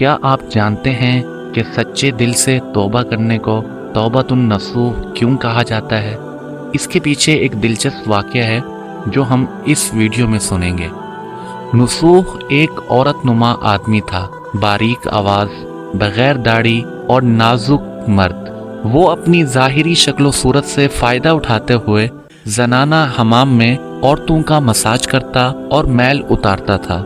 کیا آپ جانتے ہیں کہ سچے دل سے توبہ کرنے کو توبۃ النصوح کیوں کہا جاتا ہے؟ اس کے پیچھے ایک دلچسپ واقعہ ہے جو ہم اس ویڈیو میں سنیں گے۔ نصوح ایک عورت نما آدمی تھا، باریک آواز، بغیر داڑھی اور نازک مرد۔ وہ اپنی ظاہری شکل و صورت سے فائدہ اٹھاتے ہوئے زنانہ حمام میں عورتوں کا مساج کرتا اور میل اتارتا تھا۔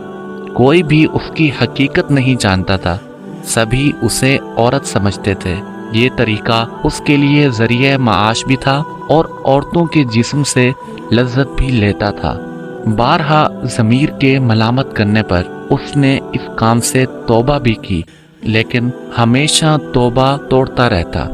کوئی بھی اس کی حقیقت نہیں جانتا تھا، سبھی اسے عورت سمجھتے تھے۔ یہ طریقہ اس کے لیے ذریعہ معاش بھی تھا اور عورتوں کے جسم سے لذت بھی لیتا تھا۔ بارہا ضمیر کے ملامت کرنے پر اس نے اس کام سے توبہ بھی کی، لیکن ہمیشہ توبہ توڑتا رہتا۔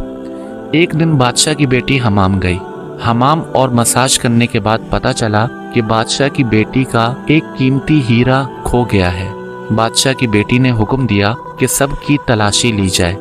ایک دن بادشاہ کی بیٹی حمام گئی۔ حمام اور مساج کرنے کے بعد پتہ چلا کہ بادشاہ کی بیٹی کا ایک قیمتی ہیرا کھو گیا ہے۔ بادشاہ کی بیٹی نے حکم دیا کہ سب کی تلاشی لی جائے۔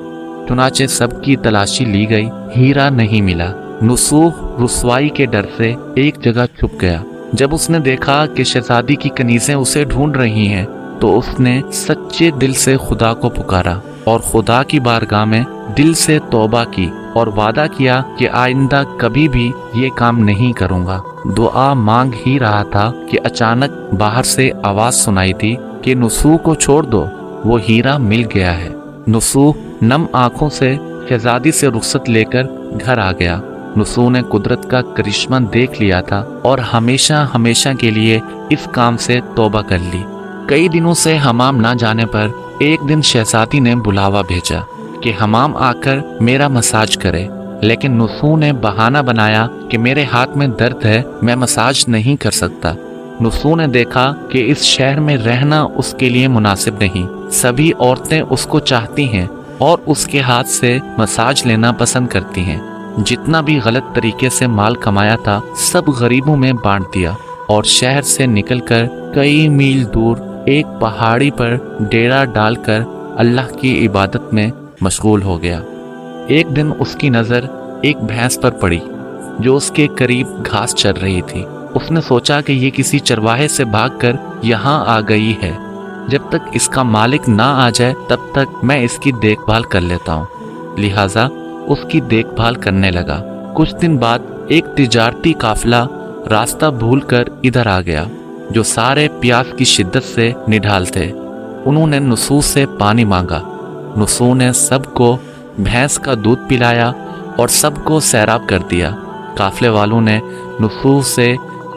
چنانچہ سب کی تلاشی لی گئی، ہیرا نہیں ملا۔ نصوح رسوائی کے ڈر سے ایک جگہ چھپ گیا۔ جب اس نے دیکھا کہ شہزادی کی کنیزیں اسے ڈھونڈ رہی ہیں تو اس نے سچے دل سے خدا کو پکارا اور خدا کی بارگاہ میں دل سے توبہ کی اور وعدہ کیا کہ آئندہ کبھی بھی یہ کام نہیں کروں گا۔ دعا مانگ ہی رہا تھا کہ اچانک باہر سے آواز سنائی دی کہ نصوح کو چھوڑ دو، وہ ہیرا مل گیا ہے۔ نصوح نم آنکھوں سے شہزادی سے رخصت لے کر گھر آ گیا۔ نصوح نے قدرت کا کرشمہ دیکھ لیا تھا اور ہمیشہ ہمیشہ کے لیے اس کام سے توبہ کر لی۔ کئی دنوں سے حمام نہ جانے پر ایک دن شہزادی نے بلاوا بھیجا کہ حمام آ کر میرا مساج کرے، لیکن نصوح نے بہانہ بنایا کہ میرے ہاتھ میں درد ہے، میں مساج نہیں کر سکتا۔ نصوح نے دیکھا کہ اس شہر میں رہنا اس کے لیے مناسب نہیں، سبھی عورتیں اس کو چاہتی ہیں اور اس کے ہاتھ سے مساج لینا پسند کرتی ہیں۔ جتنا بھی غلط طریقے سے مال کمایا تھا سب غریبوں میں بانٹ دیا اور شہر سے نکل کر کئی میل دور ایک پہاڑی پر ڈیرا ڈال کر اللہ کی عبادت میں مشغول ہو گیا۔ ایک دن اس کی نظر ایک بھینس پر پڑی جو اس کے قریب گھاس چر رہی تھی۔ اس نے سوچا کہ یہ کسی چرواہے سے بھاگ کر یہاں آ گئی ہے، جب تک اس کا مالک نہ آ جائے تب تک میں اس کی دیکھ بھال کر لیتا ہوں۔ لہٰذا اس کی دیکھ بھال کرنے لگا۔ کچھ دن بعد ایک تجارتی قافلہ راستہ بھول کر ادھر آ گیا جو سارے پیاس کی شدت سے نڈھال تھے۔ انہوں نے نصوح سے پانی مانگا۔ نصوح نے سب کو بھینس کا دودھ پلایا اور سب کو سیراب کر دیا۔ قافلے والوں نے نصوح سے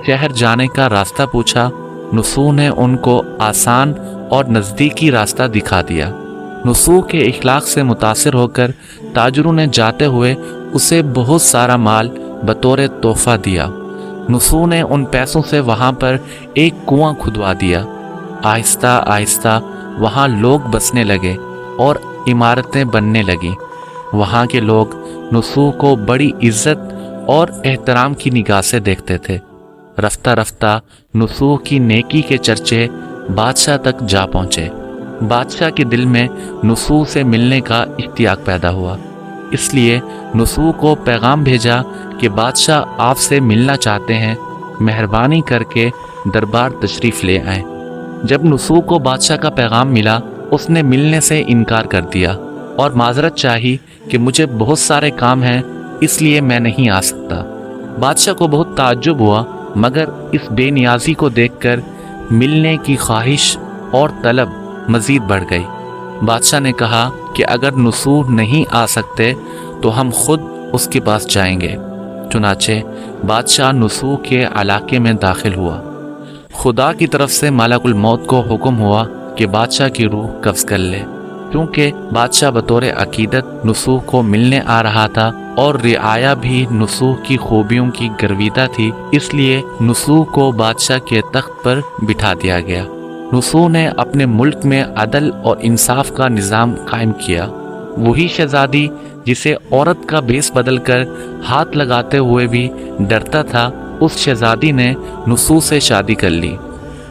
شہر جانے کا راستہ پوچھا۔ نصوح نے ان کو آسان اور نزدیکی راستہ دکھا دیا۔ نصوح کے اخلاق سے متاثر ہو کر تاجروں نے جاتے ہوئے اسے بہت سارا مال بطور تحفہ دیا۔ نصوح نے ان پیسوں سے وہاں پر ایک کنواں کھدوا دیا۔ آہستہ آہستہ وہاں لوگ بسنے لگے اور عمارتیں بننے لگیں۔ وہاں کے لوگ نصوح کو بڑی عزت اور احترام کی نگاہ سے دیکھتے تھے۔ رفتہ رفتہ نصوح کی نیکی کے چرچے بادشاہ تک جا پہنچے۔ بادشاہ کے دل میں نصوح سے ملنے کا اشتیاق پیدا ہوا، اس لیے نصوح کو پیغام بھیجا کہ بادشاہ آپ سے ملنا چاہتے ہیں، مہربانی کر کے دربار تشریف لے آئیں۔ جب نصوح کو بادشاہ کا پیغام ملا اس نے ملنے سے انکار کر دیا اور معذرت چاہی کہ مجھے بہت سارے کام ہیں اس لیے میں نہیں آ سکتا۔ بادشاہ کو بہت تعجب ہوا، مگر اس بے نیازی کو دیکھ کر ملنے کی خواہش اور طلب مزید بڑھ گئی۔ بادشاہ نے کہا کہ اگر نصوح نہیں آ سکتے تو ہم خود اس کے پاس جائیں گے۔ چنانچہ بادشاہ نصوح کے علاقے میں داخل ہوا۔ خدا کی طرف سے ملک الموت کو حکم ہوا کہ بادشاہ کی روح قبض کر لے۔ کیونکہ بادشاہ بطور عقیدت نصوح کو ملنے آ رہا تھا اور رعایا بھی نصوح کی خوبیوں کی گرویدہ تھی، اس لیے نصوح کو بادشاہ کے تخت پر بٹھا دیا گیا۔ نصوح نے اپنے ملک میں عدل اور انصاف کا نظام قائم کیا۔ وہی شہزادی جسے عورت کا بیس بدل کر ہاتھ لگاتے ہوئے بھی ڈرتا تھا، اس شہزادی نے نصوح سے شادی کر لی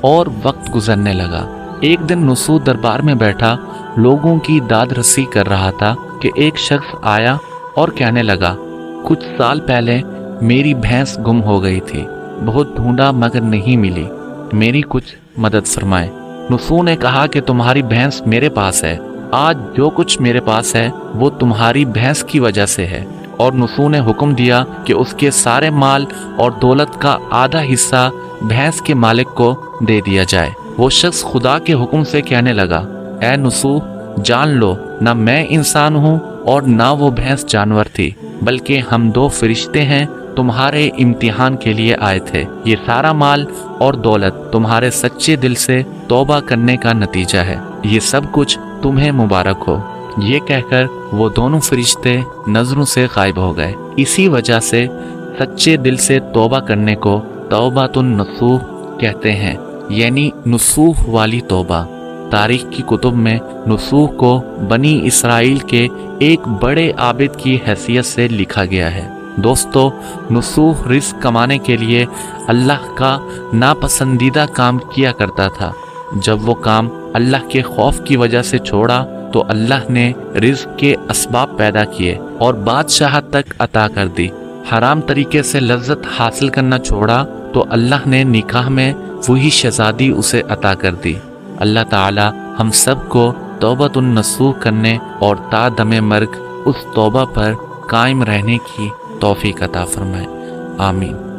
اور وقت گزرنے لگا۔ ایک دن نصوح دربار میں بیٹھا لوگوں کی داد رسی کر رہا تھا کہ ایک شخص آیا اور کہنے لگا، کچھ سال پہلے میری بھینس گم ہو گئی تھی، بہت ڈھونڈا مگر نہیں ملی، میری کچھ مدد فرمائے۔ نصوح نے کہا کہ تمہاری بھینس میرے پاس ہے، آج جو کچھ میرے پاس ہے وہ تمہاری بھینس کی وجہ سے ہے۔ اور نسو نے حکم دیا کہ اس کے سارے مال اور دولت کا آدھا حصہ بھینس کے مالک کو دے دیا جائے۔ وہ شخص خدا کے حکم سے کہنے لگا، اے نسو، جان لو نہ میں انسان ہوں اور نہ وہ بھینس جانور تھی، بلکہ ہم دو فرشتے ہیں تمہارے امتحان کے لیے آئے تھے۔ یہ سارا مال اور دولت تمہارے سچے دل سے توبہ کرنے کا نتیجہ ہے۔ یہ سب کچھ تمہیں مبارک ہو۔ یہ کہہ کر وہ دونوں فرشتے نظروں سے غائب ہو گئے۔ اسی وجہ سے سچے دل سے توبہ کرنے کو توبۃ النصوح کہتے ہیں، یعنی نصوح والی توبہ۔ تاریخ کی کتب میں نصوح کو بنی اسرائیل کے ایک بڑے عابد کی حیثیت سے لکھا گیا ہے۔ دوستو، نصوح رزق کمانے کے لیے اللہ کا ناپسندیدہ کام کیا کرتا تھا۔ جب وہ کام اللہ کے خوف کی وجہ سے چھوڑا تو اللہ نے رزق کے اسباب پیدا کیے اور بادشاہت تک عطا کر دی۔ حرام طریقے سے لذت حاصل کرنا چھوڑا تو اللہ نے نکاح میں وہی شہزادی اسے عطا کر دی۔ اللہ تعالی ہم سب کو توبۃ النصوح کرنے اور تا دم مرگ اس توبہ پر قائم رہنے کی توفیق عطا فرمائے۔ آمین۔